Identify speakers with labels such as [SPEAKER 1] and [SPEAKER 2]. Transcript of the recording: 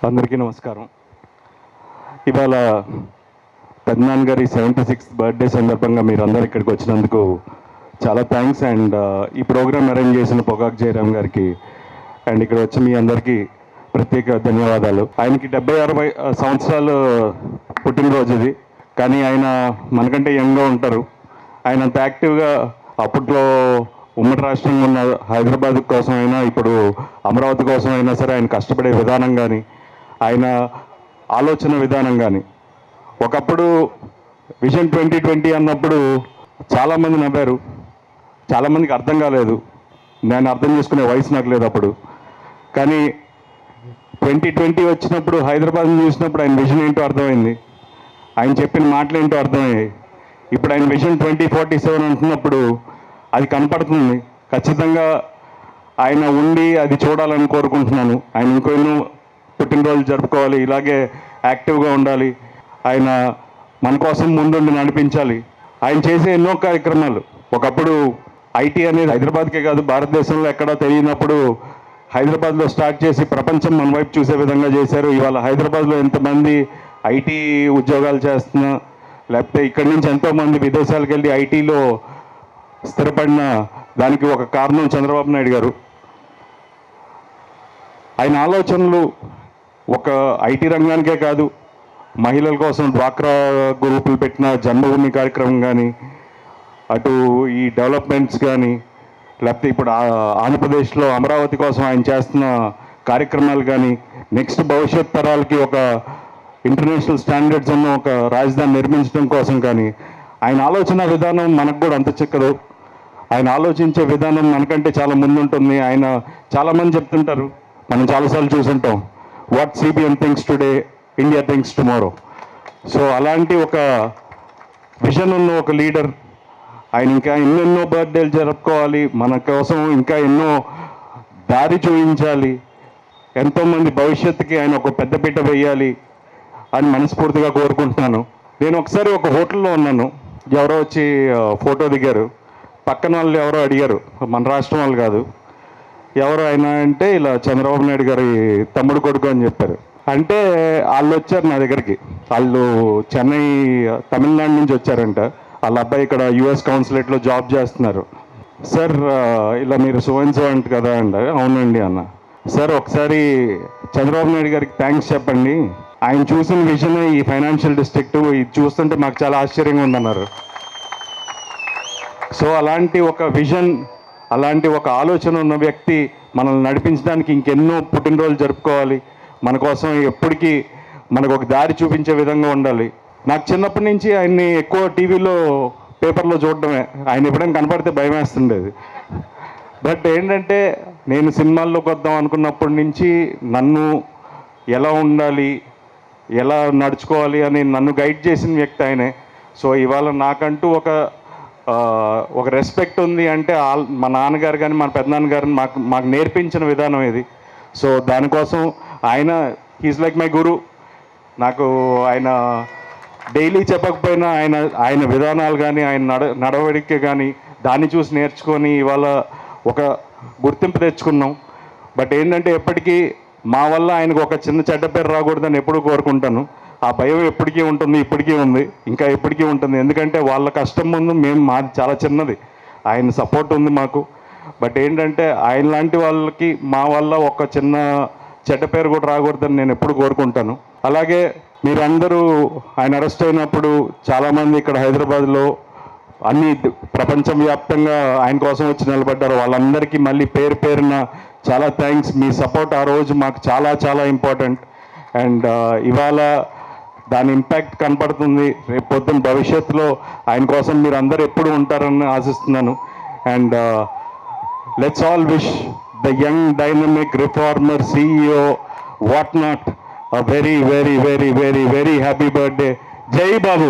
[SPEAKER 1] అందరికీ నమస్కారం. ఇవాళ పెద్దనాన్న గారి 76th బర్త్డే సందర్భంగా మీరందరూ ఇక్కడికి వచ్చినందుకు చాలా థ్యాంక్స్. అండ్ ఈ ప్రోగ్రామ్ అరేంజ్ చేసిన పొగాకు జయరామ్ గారికి అండ్ ఇక్కడ వచ్చి మీ అందరికీ ప్రత్యేక ధన్యవాదాలు. ఆయనకి 76 సంవత్సరాలు పుట్టినరోజు ఇది, కానీ ఆయన మనకంటే యంగ్గా ఉంటారు. ఆయన అంత యాక్టివ్గా అప్పట్లో ఉమ్మడి రాష్ట్రంగా ఉన్న హైదరాబాద్ కోసమైనా ఇప్పుడు అమరావతి కోసమైనా సరే ఆయన కష్టపడే విధానం కానీ ఆయన ఆలోచన విధానం కానీ, ఒకప్పుడు విజన్ 2020 అన్నప్పుడు చాలామంది నవ్వారు, చాలామందికి అర్థం కాలేదు. నేను అర్థం చేసుకునే వయసు నాకు లేదు అప్పుడు. కానీ 2020 వచ్చినప్పుడు హైదరాబాద్ని చూసినప్పుడు ఆయన విజన్ ఏంటో అర్థమైంది, ఆయన చెప్పిన మాటలు ఏంటో అర్థమయ్యాయి. ఇప్పుడు ఆయన విజన్ 2047 అంటున్నప్పుడు అది కనపడుతుంది. ఖచ్చితంగా ఆయన ఉండి అది చూడాలని కోరుకుంటున్నాను. ఆయన ఇంకో ఎన్నో పుట్టినరోజు జరుపుకోవాలి, ఇలాగే యాక్టివ్గా ఉండాలి, ఆయన మన కోసం ముందుండి నడిపించాలి. ఆయన చేసే ఎన్నో కార్యక్రమాలు, ఒకప్పుడు ఐటీ అనేది హైదరాబాద్కే కాదు భారతదేశంలో ఎక్కడా తెలియనప్పుడు హైదరాబాద్లో స్టార్ట్ చేసి ప్రపంచం మన వైపు చూసే విధంగా చేశారు. ఇవాళ హైదరాబాద్లో ఎంతమంది ఐటీ ఉద్యోగాలు చేస్తున్నా, లేకపోతే ఇక్కడి నుంచి ఎంతోమంది విదేశాలకు వెళ్ళి ఐటీలో స్థిరపడిన దానికి ఒక కారణం చంద్రబాబు నాయుడు గారు. ఆయన ఆలోచనలు ఒక ఐటీ రంగానికే కాదు, మహిళల కోసం డ్వాక్రా గ్రూపులు పెట్టిన జన్మభూమి కార్యక్రమం కానీ, అటు ఈ డెవలప్మెంట్స్ కానీ, లేకపోతే ఇప్పుడు ఆంధ్రప్రదేశ్లో అమరావతి కోసం ఆయన చేస్తున్న కార్యక్రమాలు కానీ, నెక్స్ట్ భవిష్యత్ తరాలకి ఒక ఇంటర్నేషనల్ స్టాండర్డ్స్ ఉన్న ఒక రాజధాని నిర్మించడం కోసం కానీ ఆయన ఆలోచన విధానం మనకు కూడా అంత చిక్కదు. ఆయన ఆలోచించే విధానం మనకంటే చాలా ముందుంటుంది. ఆయన చాలామంది చెప్తుంటారు, మనం చాలాసార్లు చూసుంటాం, what CBN thinks today India thinks tomorrow. So అలాంటి ఒక విజన్ ఉన్న ఒక లీడర్. ఆయన ఇంకా ఎన్నెన్నో బర్త్డేలు జరుపుకోవాలి, మన కోసం ఇంకా ఎన్నో దారి చూపించాలి, ఎంతోమంది భవిష్యత్తుకి ఆయన ఒక పెద్దపీట వేయాలి అని మనస్ఫూర్తిగా కోరుకుంటున్నాను. నేను ఒకసారి ఒక హోటల్లో ఉన్నాను, ఎవరో వచ్చి ఫోటో దిగారు. పక్కన వాళ్ళు ఎవరో అడిగారు, మన రాష్ట్రం వాళ్ళు కాదు, ఎవరు అయినా అంటే ఇలా చంద్రబాబు నాయుడు గారి తమ్ముడు కొడుకు అని చెప్పారు. అంటే వాళ్ళు వచ్చారు నా దగ్గరికి, వాళ్ళు చెన్నై తమిళనాడు నుంచి వచ్చారంట. వాళ్ళ అబ్బాయి ఇక్కడ యుఎస్ కౌన్సిలేట్లో జాబ్ చేస్తున్నారు. సార్ ఇలా మీరు సో అంట కదా అంట. అవునండి అన్న. సార్ ఒకసారి చంద్రబాబు నాయుడు గారికి థ్యాంక్స్ చెప్పండి, ఆయన చూసిన విజన్ ఈ ఫైనాన్షియల్ డిస్ట్రిక్ట్ ఇది చూస్తుంటే మాకు చాలా ఆశ్చర్యంగా ఉందన్నారు. సో అలాంటి ఒక విజన్, అలాంటి ఒక ఆలోచన ఉన్న వ్యక్తి మనల్ని నడిపించడానికి ఇంకెన్నో పుట్టినరోజులు జరుపుకోవాలి, మన కోసం ఎప్పటికీ మనకు ఒక దారి చూపించే విధంగా ఉండాలి. నాకు చిన్నప్పటి నుంచి ఆయన్ని ఎక్కువ టీవీలో పేపర్లో చూడడమే, ఆయన ఎప్పుడైనా కనపడితే భయం వేస్తుండేది. బట్ ఏంటంటే నేను సినిమాల్లోకి వద్దాం అనుకున్నప్పటి నుంచి నన్ను ఎలా ఉండాలి, ఎలా నడుచుకోవాలి అని నన్ను గైడ్ చేసిన వ్యక్తి ఆయనే. సో ఇవాళ నాకంటూ ఒక రెస్పెక్ట్ ఉంది అంటే మా నాన్నగారు కానీ మన పెద్దనాన్నగారు మాకు నేర్పించిన విధానం ఇది. సో దానికోసం ఆయన హీస్ లైక్ మై గురు. నాకు ఆయన డైలీ చెప్పకపోయినా ఆయన విధానాలు కానీ ఆయన నడవడిక కానీ దాన్ని చూసి నేర్చుకొని ఇవాళ ఒక గుర్తింపు తెచ్చుకున్నాం. బట్ ఏంటంటే ఎప్పటికీ మా వల్ల ఆయనకు ఒక చిన్న చెడ్డ పేరు రాకూడదని ఎప్పుడూ కోరుకుంటాను. ఆ భయం ఎప్పటికీ ఉంటుంది, ఇప్పటికీ ఉంది, ఇంకా ఎప్పటికీ ఉంటుంది. ఎందుకంటే వాళ్ళ కష్టం ముందు మాది చాలా చిన్నది, ఆయన సపోర్ట్ ఉంది మాకు. బట్ ఏంటంటే ఆయన లాంటి వాళ్ళకి మా వల్ల ఒక చిన్న చెడ్డ పేరు కూడా రాకూడదని నేను ఎప్పుడు కోరుకుంటాను. అలాగే మీరందరూ ఆయన అరెస్ట్ అయినప్పుడు చాలామంది ఇక్కడ హైదరాబాద్లో అన్ని ప్రపంచవ్యాప్తంగా ఆయన కోసం వచ్చి నిలబడ్డారు. వాళ్ళందరికీ మళ్ళీ పేరు పేరున చాలా థ్యాంక్స్. మీ సపోర్ట్ ఆ రోజు మాకు చాలా చాలా ఇంపార్టెంట్. అండ్ ఇవాళ దాని ఇంపాక్ట్ కనపడుతుంది. రేపు పొద్దున్న భవిష్యత్తులో ఆయన కోసం మీరు అందరూ ఎప్పుడు ఉంటారని ఆశిస్తున్నాను. And let's all wish the young dynamic reformer CEO what not a very very very very very happy birthday. జై బాబు.